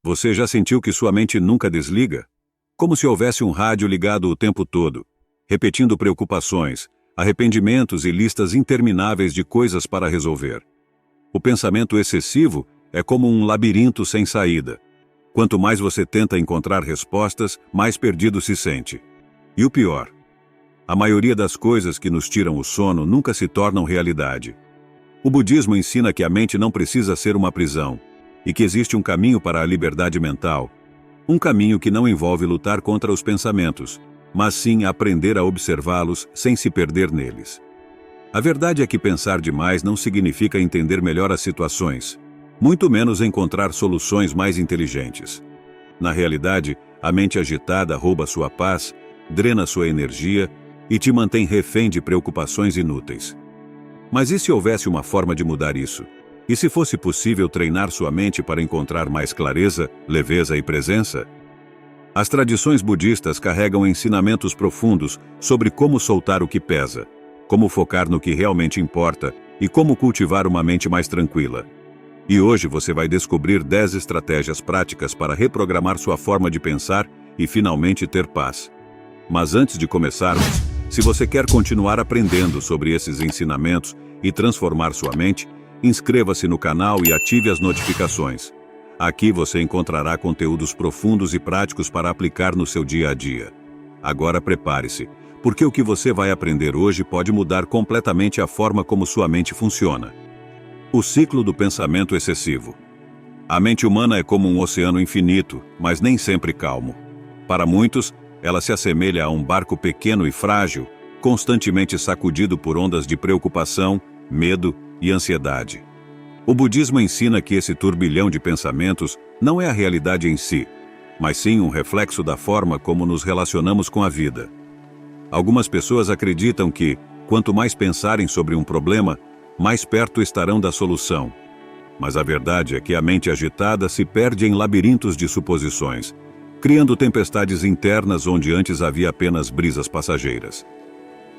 Você já sentiu que sua mente nunca desliga? Como se houvesse um rádio ligado o tempo todo, repetindo preocupações, arrependimentos e listas intermináveis de coisas para resolver. O pensamento excessivo é como um labirinto sem saída. Quanto mais você tenta encontrar respostas, mais perdido se sente. E o pior, a maioria das coisas que nos tiram o sono nunca se tornam realidade. O budismo ensina que a mente não precisa ser uma prisão, e que existe um caminho para a liberdade mental, um caminho que não envolve lutar contra os pensamentos, mas sim aprender a observá-los sem se perder neles. A verdade é que pensar demais não significa entender melhor as situações, muito menos encontrar soluções mais inteligentes. Na realidade, a mente agitada rouba sua paz, drena sua energia e te mantém refém de preocupações inúteis. Mas e se houvesse uma forma de mudar isso? E se fosse possível treinar sua mente para encontrar mais clareza, leveza e presença? As tradições budistas carregam ensinamentos profundos sobre como soltar o que pesa, como focar no que realmente importa e como cultivar uma mente mais tranquila. E hoje você vai descobrir 10 estratégias práticas para reprogramar sua forma de pensar e finalmente ter paz. Mas antes de começarmos, se você quer continuar aprendendo sobre esses ensinamentos e transformar sua mente, inscreva-se no canal e ative as notificações. Aqui você encontrará conteúdos profundos e práticos para aplicar no seu dia a dia. Agora prepare-se, porque o que você vai aprender hoje pode mudar completamente a forma como sua mente funciona. O ciclo do pensamento excessivo. A mente humana é como um oceano infinito, mas nem sempre calmo. Para muitos, ela se assemelha a um barco pequeno e frágil, constantemente sacudido por ondas de preocupação, medo e ansiedade. O budismo ensina que esse turbilhão de pensamentos não é a realidade em si, mas sim um reflexo da forma como nos relacionamos com a vida. Algumas pessoas acreditam que, quanto mais pensarem sobre um problema, mais perto estarão da solução. Mas a verdade é que a mente agitada se perde em labirintos de suposições, criando tempestades internas onde antes havia apenas brisas passageiras.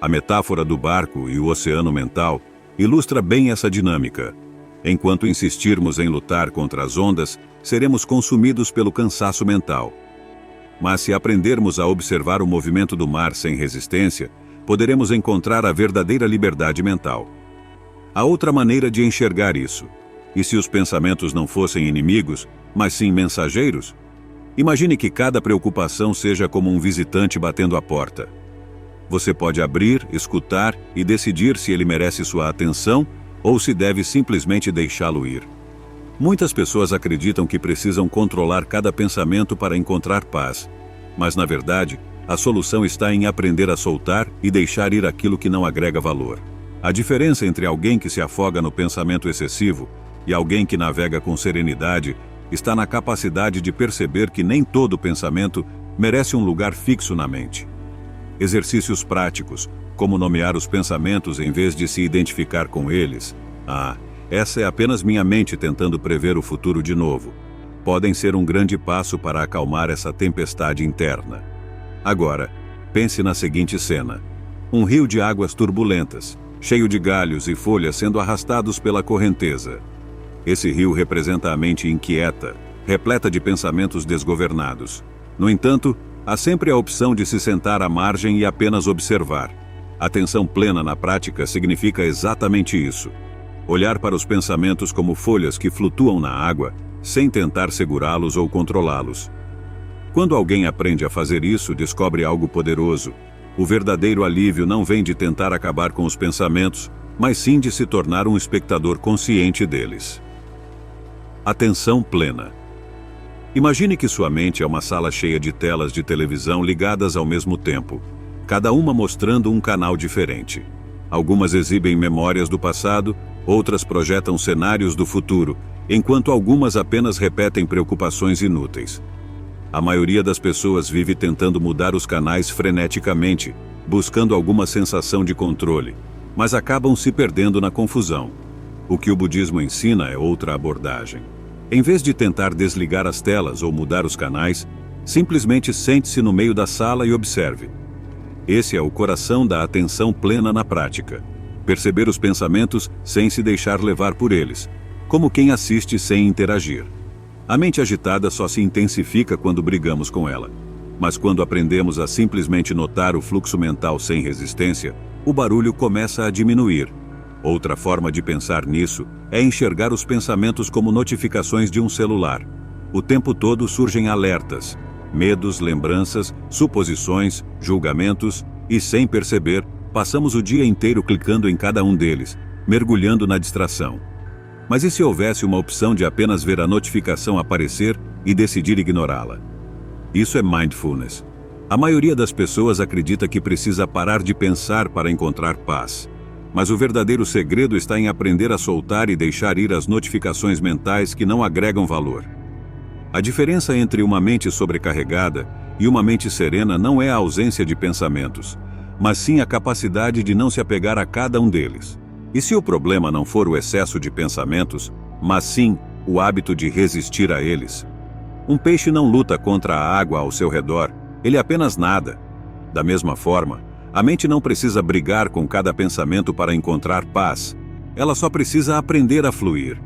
A metáfora do barco e o oceano mental ilustra bem essa dinâmica. Enquanto insistirmos em lutar contra as ondas, seremos consumidos pelo cansaço mental. Mas se aprendermos a observar o movimento do mar sem resistência, poderemos encontrar a verdadeira liberdade mental. Há outra maneira de enxergar isso. E se os pensamentos não fossem inimigos, mas sim mensageiros? Imagine que cada preocupação seja como um visitante batendo à porta. Você pode abrir, escutar e decidir se ele merece sua atenção ou se deve simplesmente deixá-lo ir. Muitas pessoas acreditam que precisam controlar cada pensamento para encontrar paz, mas na verdade, a solução está em aprender a soltar e deixar ir aquilo que não agrega valor. A diferença entre alguém que se afoga no pensamento excessivo e alguém que navega com serenidade está na capacidade de perceber que nem todo pensamento merece um lugar fixo na mente. Exercícios práticos, como nomear os pensamentos em vez de se identificar com eles. Essa é apenas minha mente tentando prever o futuro de novo. Podem ser um grande passo para acalmar essa tempestade interna. Agora, pense na seguinte cena. Um rio de águas turbulentas, cheio de galhos e folhas sendo arrastados pela correnteza. Esse rio representa a mente inquieta, repleta de pensamentos desgovernados. No entanto, há sempre a opção de se sentar à margem e apenas observar. Atenção plena na prática significa exatamente isso. Olhar para os pensamentos como folhas que flutuam na água, sem tentar segurá-los ou controlá-los. Quando alguém aprende a fazer isso, descobre algo poderoso. O verdadeiro alívio não vem de tentar acabar com os pensamentos, mas sim de se tornar um espectador consciente deles. Atenção plena. Imagine que sua mente é uma sala cheia de telas de televisão ligadas ao mesmo tempo, cada uma mostrando um canal diferente. Algumas exibem memórias do passado, outras projetam cenários do futuro, enquanto algumas apenas repetem preocupações inúteis. A maioria das pessoas vive tentando mudar os canais freneticamente, buscando alguma sensação de controle, mas acabam se perdendo na confusão. O que o budismo ensina é outra abordagem. Em vez de tentar desligar as telas ou mudar os canais, simplesmente sente-se no meio da sala e observe. Esse é o coração da atenção plena na prática. Perceber os pensamentos sem se deixar levar por eles, como quem assiste sem interagir. A mente agitada só se intensifica quando brigamos com ela. Mas quando aprendemos a simplesmente notar o fluxo mental sem resistência, o barulho começa a diminuir. Outra forma de pensar nisso é enxergar os pensamentos como notificações de um celular. O tempo todo surgem alertas, medos, lembranças, suposições, julgamentos, e sem perceber, passamos o dia inteiro clicando em cada um deles, mergulhando na distração. Mas e se houvesse uma opção de apenas ver a notificação aparecer e decidir ignorá-la? Isso é mindfulness. A maioria das pessoas acredita que precisa parar de pensar para encontrar paz. Mas o verdadeiro segredo está em aprender a soltar e deixar ir as notificações mentais que não agregam valor. A diferença entre uma mente sobrecarregada e uma mente serena não é a ausência de pensamentos, mas sim a capacidade de não se apegar a cada um deles. E se o problema não for o excesso de pensamentos, mas sim o hábito de resistir a eles? Um peixe não luta contra a água ao seu redor, ele apenas nada. Da mesma forma, a mente não precisa brigar com cada pensamento para encontrar paz, ela só precisa aprender a fluir.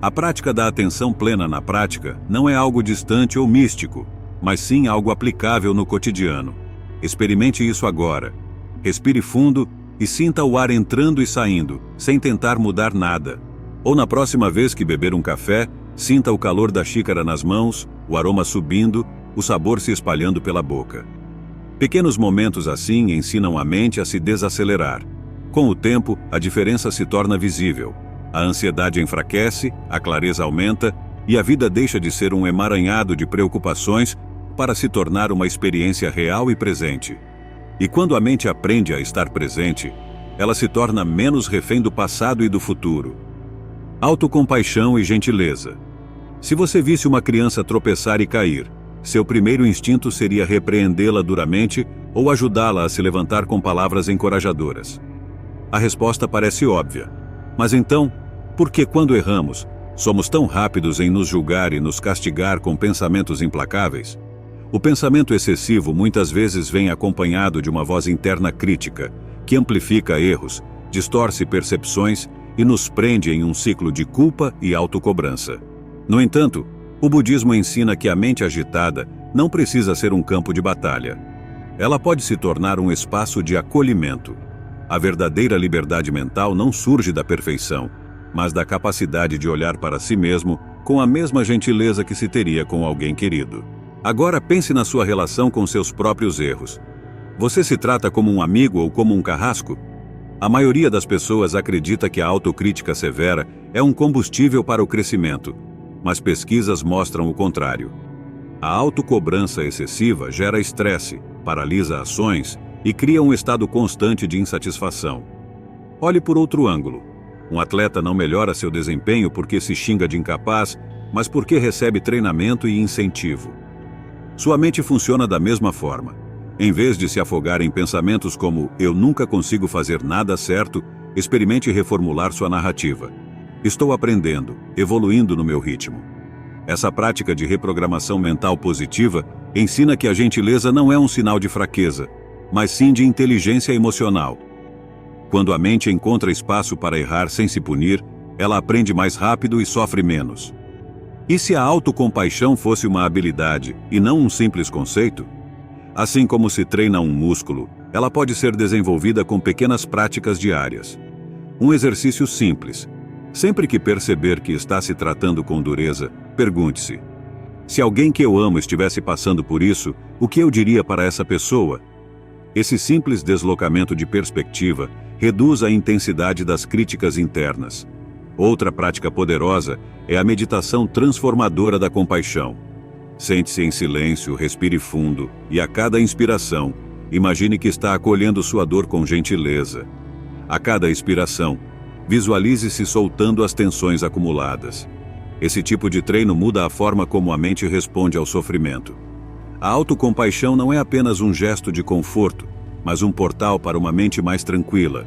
A prática da atenção plena na prática não é algo distante ou místico, mas sim algo aplicável no cotidiano. Experimente isso agora. Respire fundo e sinta o ar entrando e saindo, sem tentar mudar nada. Ou na próxima vez que beber um café, sinta o calor da xícara nas mãos, o aroma subindo, o sabor se espalhando pela boca. Pequenos momentos assim ensinam a mente a se desacelerar. Com o tempo, a diferença se torna visível. A ansiedade enfraquece, a clareza aumenta e a vida deixa de ser um emaranhado de preocupações para se tornar uma experiência real e presente. E quando a mente aprende a estar presente, ela se torna menos refém do passado e do futuro. Autocompaixão e gentileza. Se você visse uma criança tropeçar e cair, seu primeiro instinto seria repreendê-la duramente ou ajudá-la a se levantar com palavras encorajadoras. A resposta parece óbvia. Mas então, por que quando erramos, somos tão rápidos em nos julgar e nos castigar com pensamentos implacáveis? O pensamento excessivo muitas vezes vem acompanhado de uma voz interna crítica, que amplifica erros, distorce percepções e nos prende em um ciclo de culpa e autocobrança. No entanto, o budismo ensina que a mente agitada não precisa ser um campo de batalha. Ela pode se tornar um espaço de acolhimento. A verdadeira liberdade mental não surge da perfeição, mas da capacidade de olhar para si mesmo com a mesma gentileza que se teria com alguém querido. Agora pense na sua relação com seus próprios erros. Você se trata como um amigo ou como um carrasco? A maioria das pessoas acredita que a autocrítica severa é um combustível para o crescimento, mas pesquisas mostram o contrário. A autocobrança excessiva gera estresse, paralisa ações e cria um estado constante de insatisfação. Olhe por outro ângulo. Um atleta não melhora seu desempenho porque se xinga de incapaz, mas porque recebe treinamento e incentivo. Sua mente funciona da mesma forma. Em vez de se afogar em pensamentos como "eu nunca consigo fazer nada certo", experimente reformular sua narrativa. "Estou aprendendo, evoluindo no meu ritmo". Essa prática de reprogramação mental positiva ensina que a gentileza não é um sinal de fraqueza, mas sim de inteligência emocional. Quando a mente encontra espaço para errar sem se punir, ela aprende mais rápido e sofre menos. E se a autocompaixão fosse uma habilidade e não um simples conceito? Assim como se treina um músculo, ela pode ser desenvolvida com pequenas práticas diárias. Um exercício simples. Sempre que perceber que está se tratando com dureza, pergunte-se: se alguém que eu amo estivesse passando por isso, o que eu diria para essa pessoa? Esse simples deslocamento de perspectiva reduz a intensidade das críticas internas. Outra prática poderosa é a meditação transformadora da compaixão. Sente-se em silêncio, respire fundo e a cada inspiração, imagine que está acolhendo sua dor com gentileza. A cada expiração, visualize-se soltando as tensões acumuladas. Esse tipo de treino muda a forma como a mente responde ao sofrimento. A autocompaixão não é apenas um gesto de conforto, mas um portal para uma mente mais tranquila.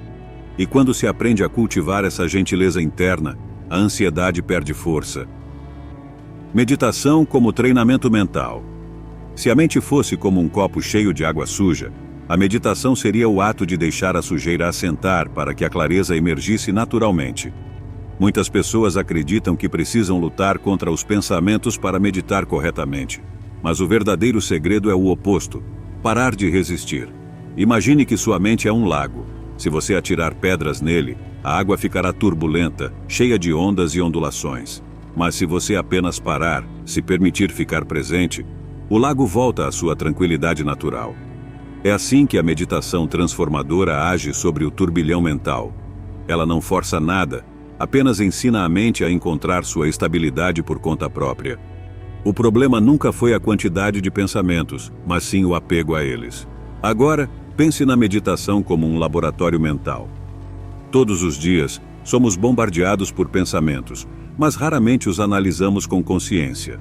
E quando se aprende a cultivar essa gentileza interna, a ansiedade perde força. Meditação como treinamento mental. Se a mente fosse como um copo cheio de água suja, a meditação seria o ato de deixar a sujeira assentar para que a clareza emergisse naturalmente. Muitas pessoas acreditam que precisam lutar contra os pensamentos para meditar corretamente. Mas o verdadeiro segredo é o oposto: parar de resistir. Imagine que sua mente é um lago. Se você atirar pedras nele, a água ficará turbulenta, cheia de ondas e ondulações. Mas se você apenas parar, se permitir ficar presente, o lago volta à sua tranquilidade natural. É assim que a meditação transformadora age sobre o turbilhão mental. Ela não força nada, apenas ensina a mente a encontrar sua estabilidade por conta própria. O problema nunca foi a quantidade de pensamentos, mas sim o apego a eles. Agora, pense na meditação como um laboratório mental. Todos os dias, somos bombardeados por pensamentos, mas raramente os analisamos com consciência.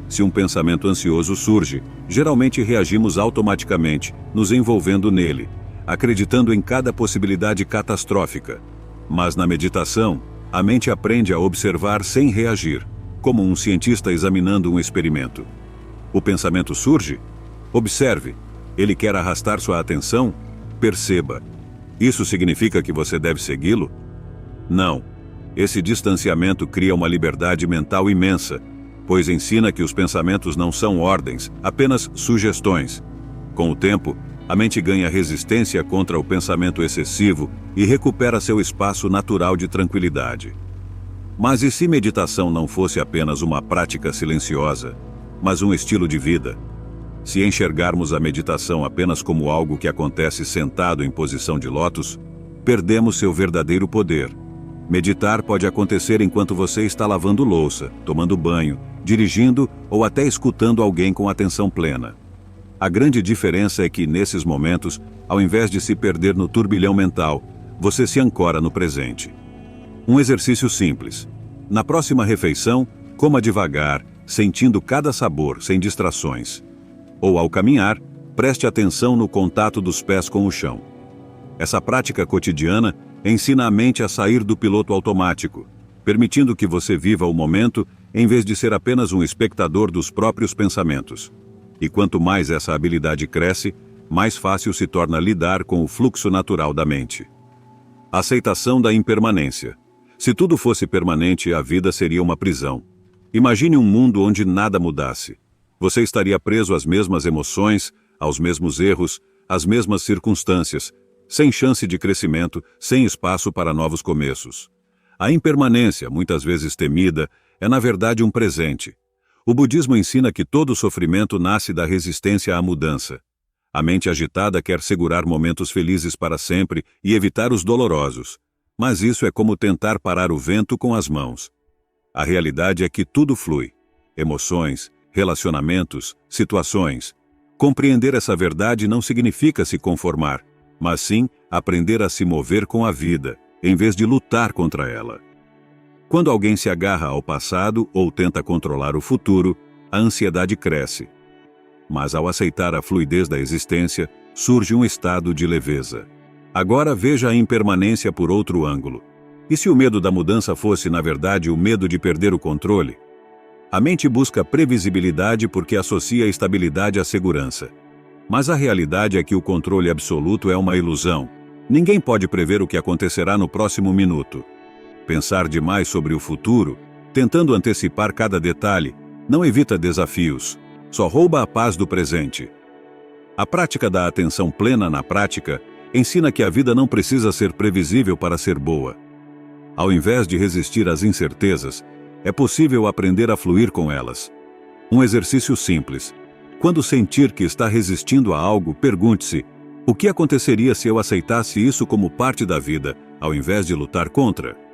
Se um pensamento ansioso surge, geralmente reagimos automaticamente, nos envolvendo nele, acreditando em cada possibilidade catastrófica. Mas na meditação, a mente aprende a observar sem reagir, como um cientista examinando um experimento. O pensamento surge? Observe. Ele quer arrastar sua atenção? Perceba. Isso significa que você deve segui-lo? Não. Esse distanciamento cria uma liberdade mental imensa, pois ensina que os pensamentos não são ordens, apenas sugestões. Com o tempo, a mente ganha resistência contra o pensamento excessivo e recupera seu espaço natural de tranquilidade. Mas e se meditação não fosse apenas uma prática silenciosa, mas um estilo de vida? Se enxergarmos a meditação apenas como algo que acontece sentado em posição de lótus, perdemos seu verdadeiro poder. Meditar pode acontecer enquanto você está lavando louça, tomando banho, dirigindo ou até escutando alguém com atenção plena. A grande diferença é que, nesses momentos, ao invés de se perder no turbilhão mental, você se ancora no presente. Um exercício simples. Na próxima refeição, coma devagar, sentindo cada sabor, sem distrações. Ou ao caminhar, preste atenção no contato dos pés com o chão. Essa prática cotidiana ensina a mente a sair do piloto automático, permitindo que você viva o momento em vez de ser apenas um espectador dos próprios pensamentos. E quanto mais essa habilidade cresce, mais fácil se torna lidar com o fluxo natural da mente. Aceitação da impermanência. Se tudo fosse permanente, a vida seria uma prisão. Imagine um mundo onde nada mudasse. Você estaria preso às mesmas emoções, aos mesmos erros, às mesmas circunstâncias, sem chance de crescimento, sem espaço para novos começos. A impermanência, muitas vezes temida, é na verdade um presente. O budismo ensina que todo sofrimento nasce da resistência à mudança. A mente agitada quer segurar momentos felizes para sempre e evitar os dolorosos. Mas isso é como tentar parar o vento com as mãos. A realidade é que tudo flui. Emoções, relacionamentos, situações. Compreender essa verdade não significa se conformar, mas sim aprender a se mover com a vida, em vez de lutar contra ela. Quando alguém se agarra ao passado ou tenta controlar o futuro, a ansiedade cresce. Mas ao aceitar a fluidez da existência, surge um estado de leveza. Agora veja a impermanência por outro ângulo. E se o medo da mudança fosse, na verdade, o medo de perder o controle? A mente busca previsibilidade porque associa a estabilidade à segurança. Mas a realidade é que o controle absoluto é uma ilusão. Ninguém pode prever o que acontecerá no próximo minuto. Pensar demais sobre o futuro, tentando antecipar cada detalhe, não evita desafios, só rouba a paz do presente. A prática da atenção plena na prática ensina que a vida não precisa ser previsível para ser boa. Ao invés de resistir às incertezas, é possível aprender a fluir com elas. Um exercício simples. Quando sentir que está resistindo a algo, pergunte-se: o que aconteceria se eu aceitasse isso como parte da vida, ao invés de lutar contra?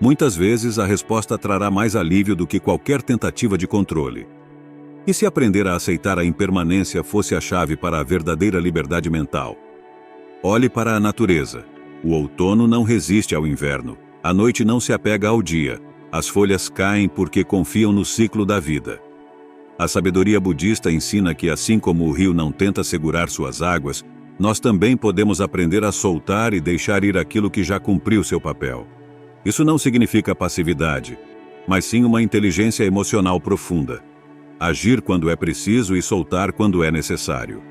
Muitas vezes a resposta trará mais alívio do que qualquer tentativa de controle. E se aprender a aceitar a impermanência fosse a chave para a verdadeira liberdade mental? Olhe para a natureza. O outono não resiste ao inverno. A noite não se apega ao dia. As folhas caem porque confiam no ciclo da vida. A sabedoria budista ensina que, assim como o rio não tenta segurar suas águas, nós também podemos aprender a soltar e deixar ir aquilo que já cumpriu seu papel. Isso não significa passividade, mas sim uma inteligência emocional profunda. Agir quando é preciso e soltar quando é necessário.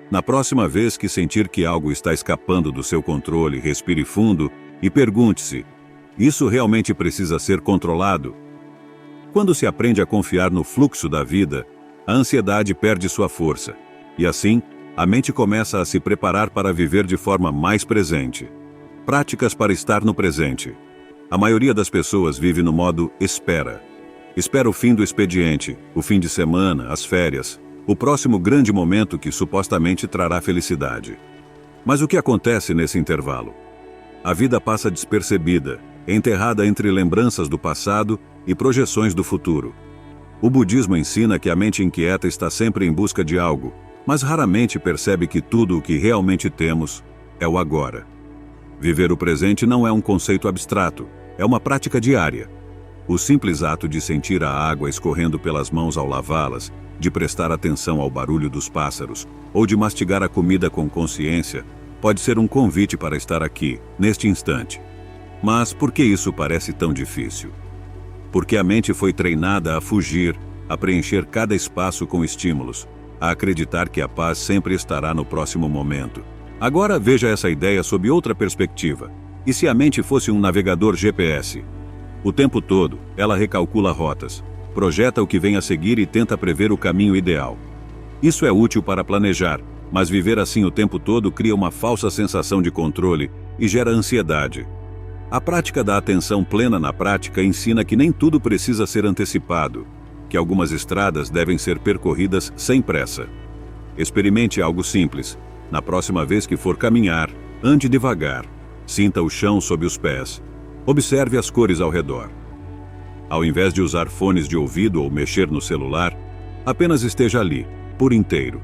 Na próxima vez que sentir que algo está escapando do seu controle, respire fundo e pergunte-se: Isso realmente precisa ser controlado? Quando se aprende a confiar no fluxo da vida, a ansiedade perde sua força, e assim, a mente começa a se preparar para viver de forma mais presente. Práticas para estar no presente. A maioria das pessoas vive no modo espera. Espera o fim do expediente, o fim de semana, as férias, o próximo grande momento que supostamente trará felicidade. Mas o que acontece nesse intervalo? A vida passa despercebida, enterrada entre lembranças do passado e projeções do futuro. O budismo ensina que a mente inquieta está sempre em busca de algo, mas raramente percebe que tudo o que realmente temos é o agora. Viver o presente não é um conceito abstrato, é uma prática diária. O simples ato de sentir a água escorrendo pelas mãos ao lavá-las, de prestar atenção ao barulho dos pássaros, ou de mastigar a comida com consciência, pode ser um convite para estar aqui, neste instante. Mas por que isso parece tão difícil? Porque a mente foi treinada a fugir, a preencher cada espaço com estímulos, a acreditar que a paz sempre estará no próximo momento. Agora veja essa ideia sob outra perspectiva. E se a mente fosse um navegador GPS? O tempo todo, ela recalcula rotas, projeta o que vem a seguir e tenta prever o caminho ideal. Isso é útil para planejar, mas viver assim o tempo todo cria uma falsa sensação de controle e gera ansiedade. A prática da atenção plena na prática ensina que nem tudo precisa ser antecipado, que algumas estradas devem ser percorridas sem pressa. Experimente algo simples. Na próxima vez que for caminhar, ande devagar. Sinta o chão sob os pés. Observe as cores ao redor. Ao invés de usar fones de ouvido ou mexer no celular, apenas esteja ali, por inteiro.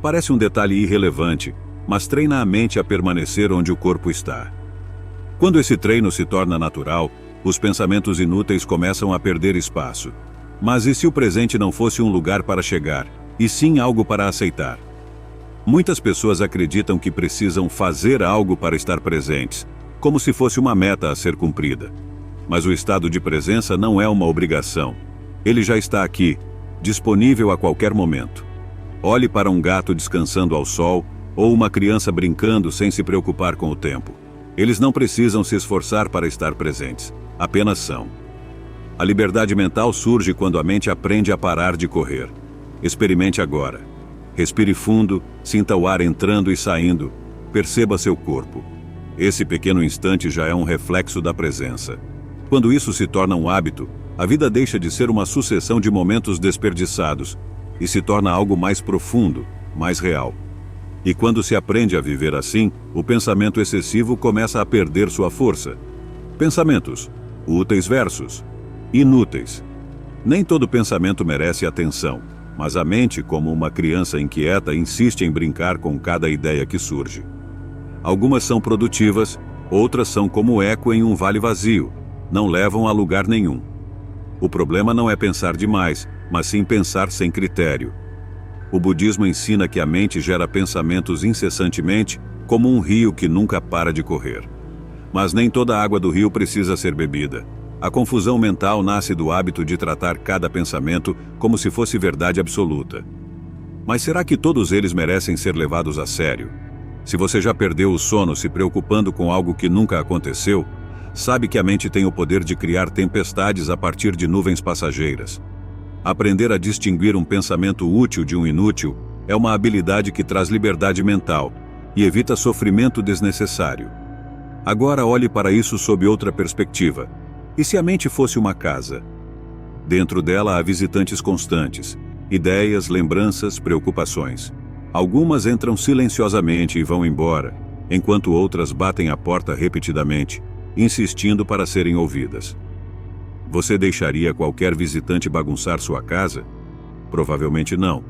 Parece um detalhe irrelevante, mas treina a mente a permanecer onde o corpo está. Quando esse treino se torna natural, os pensamentos inúteis começam a perder espaço. Mas e se o presente não fosse um lugar para chegar, e sim algo para aceitar? Muitas pessoas acreditam que precisam fazer algo para estar presentes, como se fosse uma meta a ser cumprida. Mas o estado de presença não é uma obrigação. Ele já está aqui, disponível a qualquer momento. Olhe para um gato descansando ao sol, ou uma criança brincando sem se preocupar com o tempo. Eles não precisam se esforçar para estar presentes, apenas são. A liberdade mental surge quando a mente aprende a parar de correr. Experimente agora. Respire fundo, sinta o ar entrando e saindo, perceba seu corpo. Esse pequeno instante já é um reflexo da presença. Quando isso se torna um hábito, a vida deixa de ser uma sucessão de momentos desperdiçados e se torna algo mais profundo, mais real. E quando se aprende a viver assim, o pensamento excessivo começa a perder sua força. Pensamentos, úteis versus inúteis. Nem todo pensamento merece atenção, mas a mente, como uma criança inquieta, insiste em brincar com cada ideia que surge. Algumas são produtivas, outras são como eco em um vale vazio, não levam a lugar nenhum. O problema não é pensar demais, mas sim pensar sem critério. O budismo ensina que a mente gera pensamentos incessantemente, como um rio que nunca para de correr. Mas nem toda a água do rio precisa ser bebida. A confusão mental nasce do hábito de tratar cada pensamento como se fosse verdade absoluta. Mas será que todos eles merecem ser levados a sério? Se você já perdeu o sono se preocupando com algo que nunca aconteceu, sabe que a mente tem o poder de criar tempestades a partir de nuvens passageiras. Aprender a distinguir um pensamento útil de um inútil é uma habilidade que traz liberdade mental e evita sofrimento desnecessário. Agora olhe para isso sob outra perspectiva. E se a mente fosse uma casa? Dentro dela há visitantes constantes, ideias, lembranças, preocupações. Algumas entram silenciosamente e vão embora, enquanto outras batem a porta repetidamente, insistindo para serem ouvidas. Você deixaria qualquer visitante bagunçar sua casa? Provavelmente não.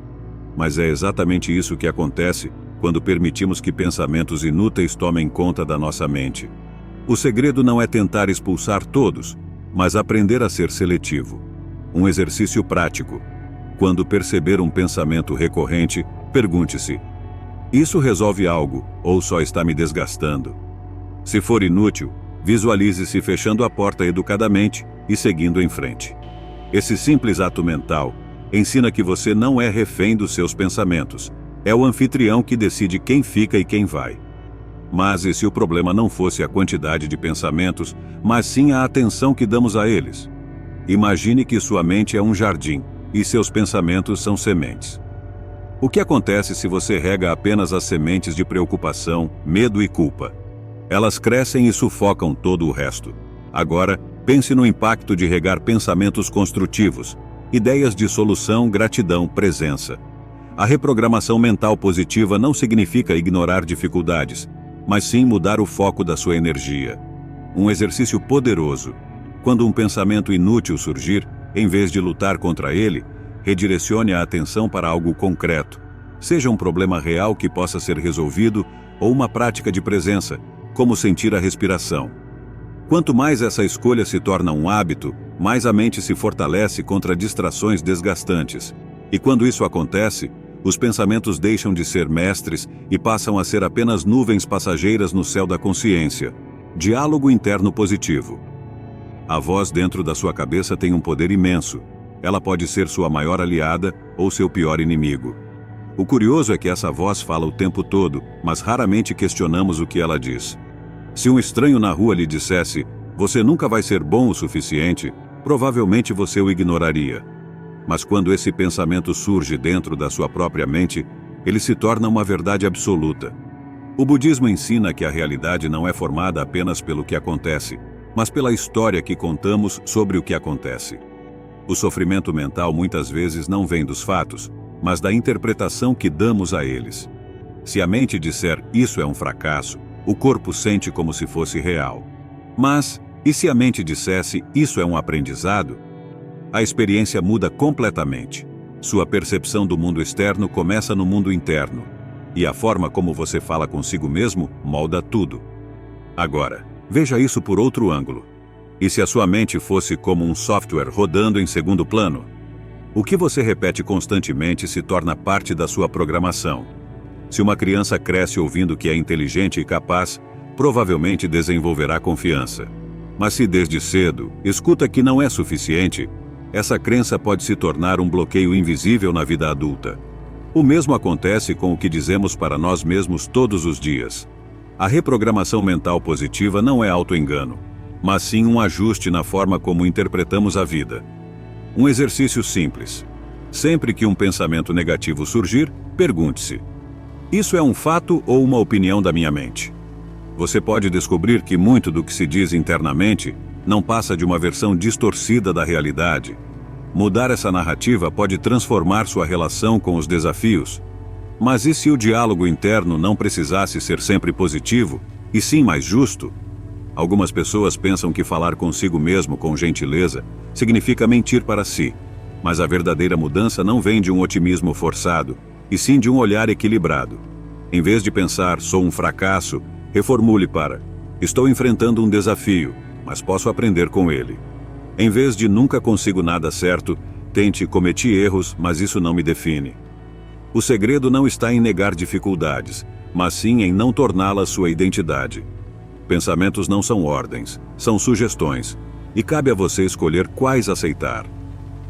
Mas é exatamente isso que acontece quando permitimos que pensamentos inúteis tomem conta da nossa mente. O segredo não é tentar expulsar todos, mas aprender a ser seletivo. Um exercício prático. Quando perceber um pensamento recorrente, pergunte-se: isso resolve algo ou só está me desgastando? Se for inútil, visualize-se fechando a porta educadamente e seguindo em frente. Esse simples ato mental ensina que você não é refém dos seus pensamentos. É o anfitrião que decide quem fica e quem vai. Mas e se o problema não fosse a quantidade de pensamentos, mas sim a atenção que damos a eles? Imagine que sua mente é um jardim e seus pensamentos são sementes. O que acontece se você rega apenas as sementes de preocupação, medo e culpa? Elas crescem e sufocam todo o resto. Agora, pense no impacto de regar pensamentos construtivos, ideias de solução, gratidão, presença. A reprogramação mental positiva não significa ignorar dificuldades, mas sim mudar o foco da sua energia. Um exercício poderoso. Quando um pensamento inútil surgir, em vez de lutar contra ele, redirecione a atenção para algo concreto. Seja um problema real que possa ser resolvido ou uma prática de presença, como sentir a respiração. Quanto mais essa escolha se torna um hábito, mais a mente se fortalece contra distrações desgastantes. E quando isso acontece, os pensamentos deixam de ser mestres e passam a ser apenas nuvens passageiras no céu da consciência. Diálogo interno positivo. A voz dentro da sua cabeça tem um poder imenso. Ela pode ser sua maior aliada ou seu pior inimigo. O curioso é que essa voz fala o tempo todo, mas raramente questionamos o que ela diz. Se um estranho na rua lhe dissesse, "Você nunca vai ser bom o suficiente", provavelmente você o ignoraria. Mas quando esse pensamento surge dentro da sua própria mente, ele se torna uma verdade absoluta. O budismo ensina que a realidade não é formada apenas pelo que acontece, mas pela história que contamos sobre o que acontece. O sofrimento mental muitas vezes não vem dos fatos, mas da interpretação que damos a eles. Se a mente disser "isso é um fracasso", o corpo sente como se fosse real. Mas, e se a mente dissesse "isso é um aprendizado"? A experiência muda completamente. Sua percepção do mundo externo começa no mundo interno. E a forma como você fala consigo mesmo molda tudo. Agora, veja isso por outro ângulo. E se a sua mente fosse como um software rodando em segundo plano? O que você repete constantemente se torna parte da sua programação. Se uma criança cresce ouvindo que é inteligente e capaz, provavelmente desenvolverá confiança. Mas se desde cedo escuta que não é suficiente, essa crença pode se tornar um bloqueio invisível na vida adulta. O mesmo acontece com o que dizemos para nós mesmos todos os dias. A reprogramação mental positiva não é auto-engano, mas sim um ajuste na forma como interpretamos a vida. Um exercício simples. Sempre que um pensamento negativo surgir, pergunte-se: isso é um fato ou uma opinião da minha mente? Você pode descobrir que muito do que se diz internamente não passa de uma versão distorcida da realidade. Mudar essa narrativa pode transformar sua relação com os desafios. Mas e se o diálogo interno não precisasse ser sempre positivo, e sim mais justo? Algumas pessoas pensam que falar consigo mesmo com gentileza significa mentir para si, mas a verdadeira mudança não vem de um otimismo forçado, e sim de um olhar equilibrado. Em vez de pensar "sou um fracasso", reformule para "estou enfrentando um desafio, mas posso aprender com ele". Em vez de "nunca consigo nada certo", tente "cometi erros, mas isso não me define". O segredo não está em negar dificuldades, mas sim em não torná-las sua identidade. Pensamentos não são ordens, são sugestões, e cabe a você escolher quais aceitar.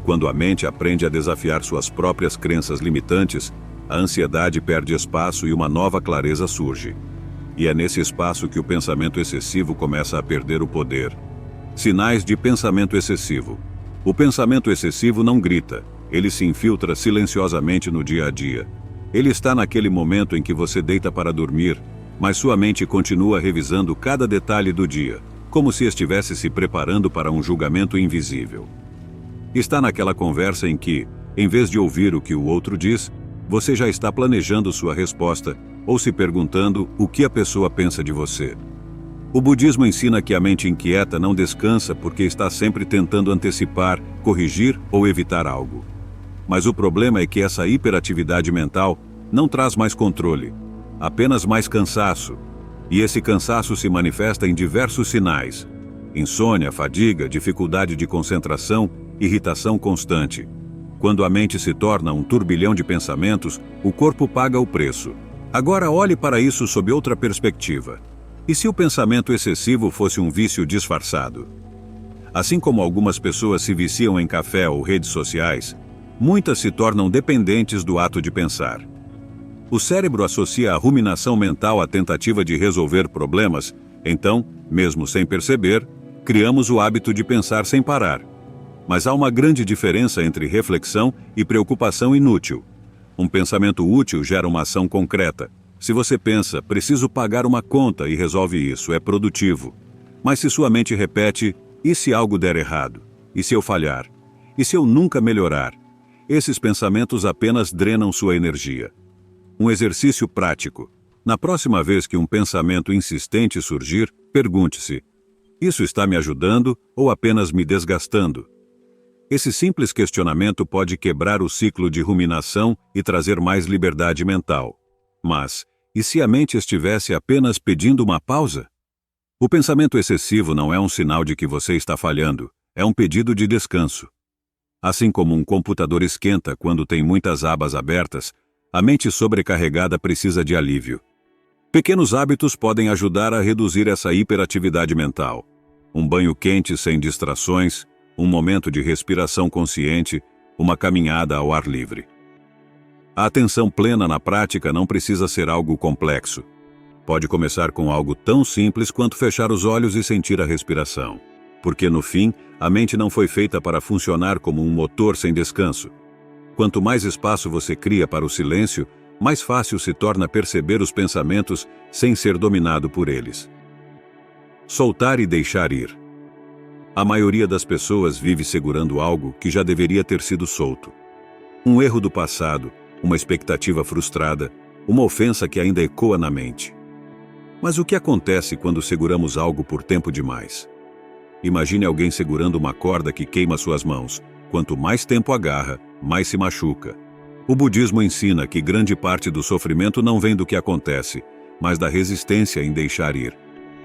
Quando a mente aprende a desafiar suas próprias crenças limitantes, a ansiedade perde espaço e uma nova clareza surge. E é nesse espaço que o pensamento excessivo começa a perder o poder. Sinais de pensamento excessivo. O pensamento excessivo não grita, ele se infiltra silenciosamente no dia a dia. Ele está naquele momento em que você deita para dormir, mas sua mente continua revisando cada detalhe do dia, como se estivesse se preparando para um julgamento invisível. Está naquela conversa em que, em vez de ouvir o que o outro diz, você já está planejando sua resposta ou se perguntando o que a pessoa pensa de você. O budismo ensina que a mente inquieta não descansa porque está sempre tentando antecipar, corrigir ou evitar algo. Mas o problema é que essa hiperatividade mental não traz mais controle, apenas mais cansaço. E esse cansaço se manifesta em diversos sinais: insônia, fadiga, dificuldade de concentração, irritação constante. Quando a mente se torna um turbilhão de pensamentos, o corpo paga o preço. Agora olhe para isso sob outra perspectiva. E se o pensamento excessivo fosse um vício disfarçado? Assim como algumas pessoas se viciam em café ou redes sociais, muitas se tornam dependentes do ato de pensar. O cérebro associa a ruminação mental à tentativa de resolver problemas, então, mesmo sem perceber, criamos o hábito de pensar sem parar. Mas há uma grande diferença entre reflexão e preocupação inútil. Um pensamento útil gera uma ação concreta. Se você pensa, preciso pagar uma conta e resolve isso, é produtivo. Mas se sua mente repete, e se algo der errado? E se eu falhar? E se eu nunca melhorar? Esses pensamentos apenas drenam sua energia. Um exercício prático. Na próxima vez que um pensamento insistente surgir, pergunte-se: isso está me ajudando ou apenas me desgastando? Esse simples questionamento pode quebrar o ciclo de ruminação e trazer mais liberdade mental. Mas, e se a mente estivesse apenas pedindo uma pausa? O pensamento excessivo não é um sinal de que você está falhando, é um pedido de descanso. Assim como um computador esquenta quando tem muitas abas abertas, a mente sobrecarregada precisa de alívio. Pequenos hábitos podem ajudar a reduzir essa hiperatividade mental. Um banho quente sem distrações, um momento de respiração consciente, uma caminhada ao ar livre. A atenção plena na prática não precisa ser algo complexo. Pode começar com algo tão simples quanto fechar os olhos e sentir a respiração. Porque, no fim, a mente não foi feita para funcionar como um motor sem descanso. Quanto mais espaço você cria para o silêncio, mais fácil se torna perceber os pensamentos sem ser dominado por eles. Soltar e deixar ir. A maioria das pessoas vive segurando algo que já deveria ter sido solto. Um erro do passado, uma expectativa frustrada, uma ofensa que ainda ecoa na mente. Mas o que acontece quando seguramos algo por tempo demais? Imagine alguém segurando uma corda que queima suas mãos. Quanto mais tempo agarra, mais se machuca. O budismo ensina que grande parte do sofrimento não vem do que acontece, mas da resistência em deixar ir.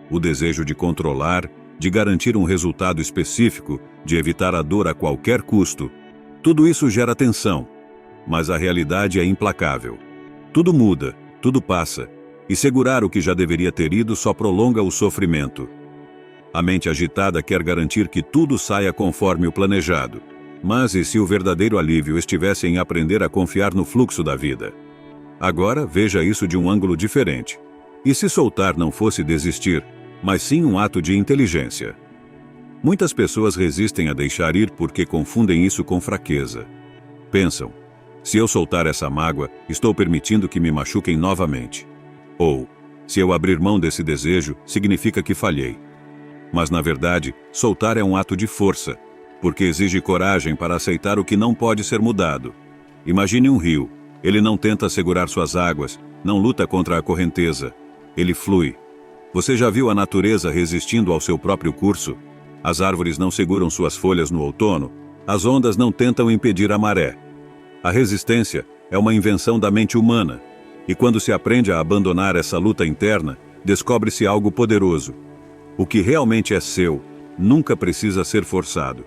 O desejo de controlar, de garantir um resultado específico, de evitar a dor a qualquer custo. Tudo isso gera tensão, mas a realidade é implacável. Tudo muda, tudo passa, e segurar o que já deveria ter ido só prolonga o sofrimento. A mente agitada quer garantir que tudo saia conforme o planejado. Mas e se o verdadeiro alívio estivesse em aprender a confiar no fluxo da vida? Agora, veja isso de um ângulo diferente. E se soltar não fosse desistir, mas sim um ato de inteligência? Muitas pessoas resistem a deixar ir porque confundem isso com fraqueza. Pensam: se eu soltar essa mágoa, estou permitindo que me machuquem novamente. Ou, se eu abrir mão desse desejo, significa que falhei. Mas na verdade, soltar é um ato de força, porque exige coragem para aceitar o que não pode ser mudado. Imagine um rio. Ele não tenta segurar suas águas, não luta contra a correnteza. Ele flui. Você já viu a natureza resistindo ao seu próprio curso? As árvores não seguram suas folhas no outono, as ondas não tentam impedir a maré. A resistência é uma invenção da mente humana, e quando se aprende a abandonar essa luta interna, descobre-se algo poderoso. O que realmente é seu nunca precisa ser forçado.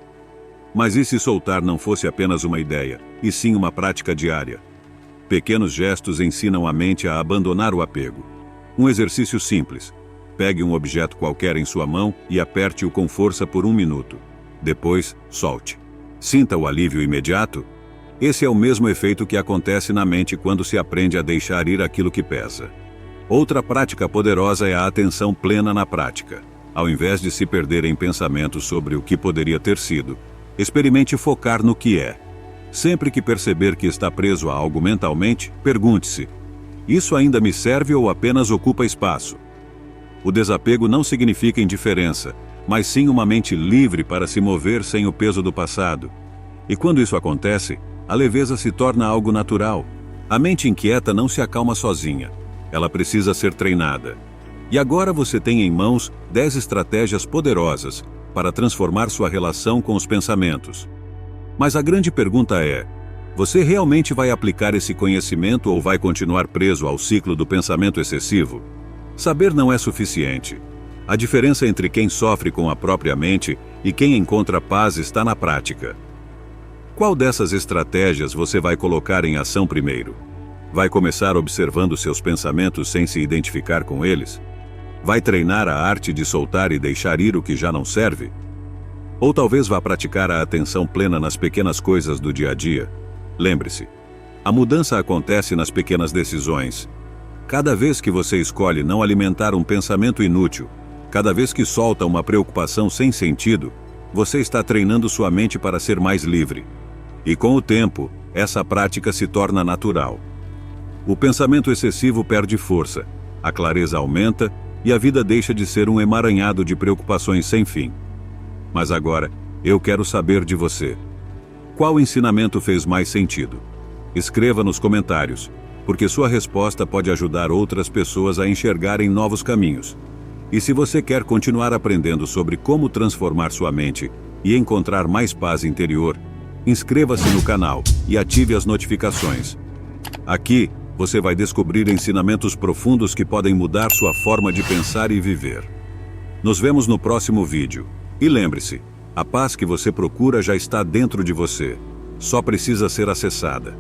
Mas e se soltar não fosse apenas uma ideia, e sim uma prática diária? Pequenos gestos ensinam a mente a abandonar o apego. Um exercício simples. Pegue um objeto qualquer em sua mão e aperte-o com força por 1 minuto. Depois, solte. Sinta o alívio imediato? Esse é o mesmo efeito que acontece na mente quando se aprende a deixar ir aquilo que pesa. Outra prática poderosa é a atenção plena na prática. Ao invés de se perder em pensamentos sobre o que poderia ter sido, experimente focar no que é. Sempre que perceber que está preso a algo mentalmente, pergunte-se: isso ainda me serve ou apenas ocupa espaço? O desapego não significa indiferença, mas sim uma mente livre para se mover sem o peso do passado. E quando isso acontece, a leveza se torna algo natural. A mente inquieta não se acalma sozinha. Ela precisa ser treinada. E agora você tem em mãos 10 estratégias poderosas para transformar sua relação com os pensamentos. Mas a grande pergunta é: você realmente vai aplicar esse conhecimento ou vai continuar preso ao ciclo do pensamento excessivo? Saber não é suficiente. A diferença entre quem sofre com a própria mente e quem encontra paz está na prática. Qual dessas estratégias você vai colocar em ação primeiro? Vai começar observando seus pensamentos sem se identificar com eles? Vai treinar a arte de soltar e deixar ir o que já não serve? Ou talvez vá praticar a atenção plena nas pequenas coisas do dia a dia? Lembre-se, A mudança acontece nas pequenas decisões. Cada vez que você escolhe não alimentar um pensamento inútil, cada vez que solta uma preocupação sem sentido, você está treinando sua mente para ser mais livre. E com o tempo, essa prática se torna natural. O pensamento excessivo perde força, a clareza aumenta e a vida deixa de ser um emaranhado de preocupações sem fim. Mas agora, eu quero saber de você. Qual ensinamento fez mais sentido? Escreva nos comentários, porque sua resposta pode ajudar outras pessoas a enxergarem novos caminhos. E se você quer continuar aprendendo sobre como transformar sua mente e encontrar mais paz interior, inscreva-se no canal e ative as notificações. Aqui, você vai descobrir ensinamentos profundos que podem mudar sua forma de pensar e viver. Nos vemos no próximo vídeo. E lembre-se, a paz que você procura já está dentro de você. Só precisa ser acessada.